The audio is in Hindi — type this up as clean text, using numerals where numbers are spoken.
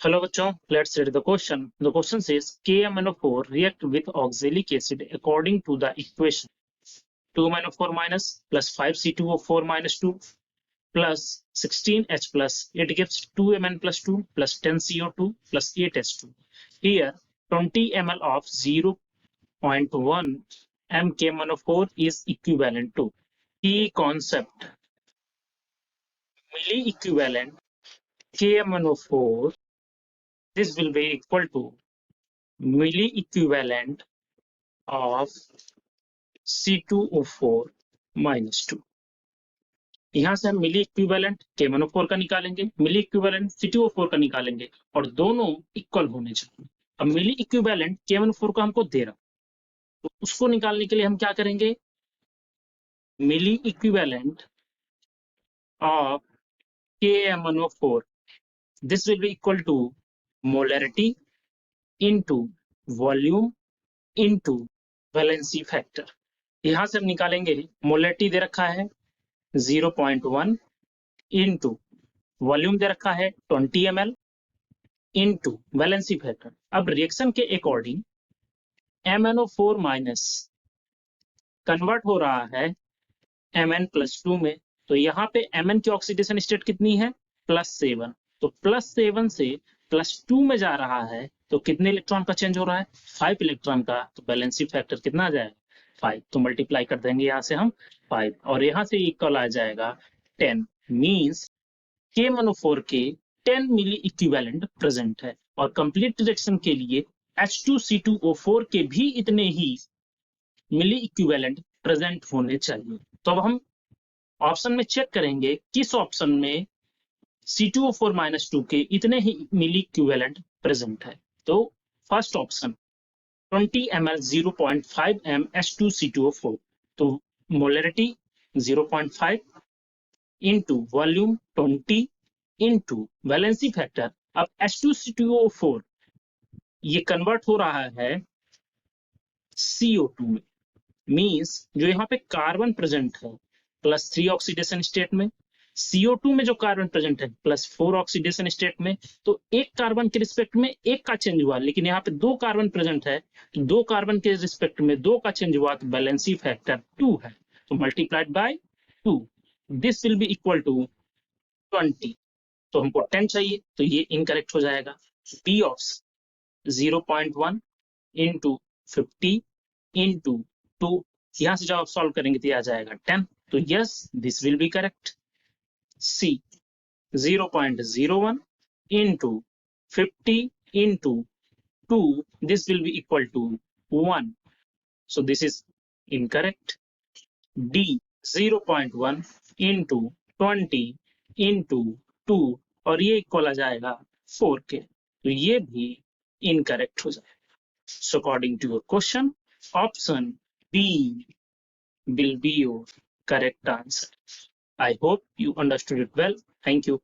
Hello बच्चों, let's read the question. The question says KMnO4 react with oxalic acid according to the equation 2MnO4 minus plus 5C2O4 minus 2 plus 16H plus. It gives 2Mn plus 2 plus 10CO2 plus 8H2. Here 20 ml of 0.1 m KMnO4 is equivalent to. Key concept: milli equivalent KMnO4, this will be equal to milli equivalent of C2O4 minus 2. यहां से हम मिली इक्विवेलेंट KMnO4 का निकालेंगे, मिली इक्विवेलेंट C2O4 का निकालेंगे और दोनों इक्वल होने चाहिए। अब मिली इक्विवेलेंट KMnO4 को हमको दे रहा, तो उसको निकालने के लिए हम क्या करेंगे, milliequivalent of KMnO4, this will be equal to molarity into volume into valency factor. यहां से हम निकालेंगे, मोलैरिटी दे रखा है 0.1 इंटू वॉल्यूम दे रखा है 20 ml इंटू वैलेंसी फैक्टर। अब रिएक्शन के अकॉर्डिंग MnO4 माइनस कन्वर्ट हो रहा है Mn+2 में, तो यहाँ पे Mn की ऑक्सीडेशन स्टेट कितनी है, +7, तो +7 से +2 में जा रहा है, तो कितने इलेक्ट्रॉन का चेंज हो रहा है, 5 इलेक्ट्रॉन का, तो बैलेंसी फैक्टर कितना आ जाएगा, 5, तो मल्टीप्लाई कर देंगे यहाँ से हम 5 और यहाँ से इक्वल आ जाएगा 10, मींस KMnO4 के 10 मिली इक्विवेलेंट प्रेजेंट है और कंप्लीट रिएक्शन के लिए H2C2O4 के भी इतने ही मिली इक्विवेलेंट प्रेजेंट होने चाहिए। तो अब हम ऑप्शन में चेक करेंगे किस ऑप्शन में C2O4 माइनस 2 के इतने ही मिली इक्विवेलेंट प्रेजेंट है। तो first option 20 ml 0.5 m H2C2O4, तो molarity 0.5 into volume 20 into valency factor. अब H2C2O4 ये कन्वर्ट हो रहा है CO2 में, मींस जो यहाँ पे कार्बन प्रेजेंट है +3 ऑक्सीडेशन स्टेट में, CO2 में जो कार्बन प्रेजेंट है +4 ऑक्सीडेशन स्टेट में, तो एक कार्बन के रिस्पेक्ट में एक का चेंज हुआ, लेकिन यहाँ पे 2 कार्बन प्रेजेंट है, तो 2 कार्बन के रिस्पेक्ट में 2 का चेंज हुआ, तो बैलेंसी फैक्टर 2 है, तो multiplied by 2, this will be equal to 20, तो हमको 10 चाहिए, तो ये इनकरेक्ट हो जाएगा। बी ऑप्शन 0.1 इंटू 50 इंटू 2, यहां से जब आप सॉल्व करेंगे तो आ जाएगा 10, तो yes this will be correct. C 0.01 into 50 into 2, this will be equal to 1, so this is incorrect. D 0.1 into 20 into 2 और ये इक्वल आ जाएगा 4 के, तो ये भी इनकरेक्ट हो जाएगा। So according to your question, option B will be your correct answer. I hope you understood it well. Thank you.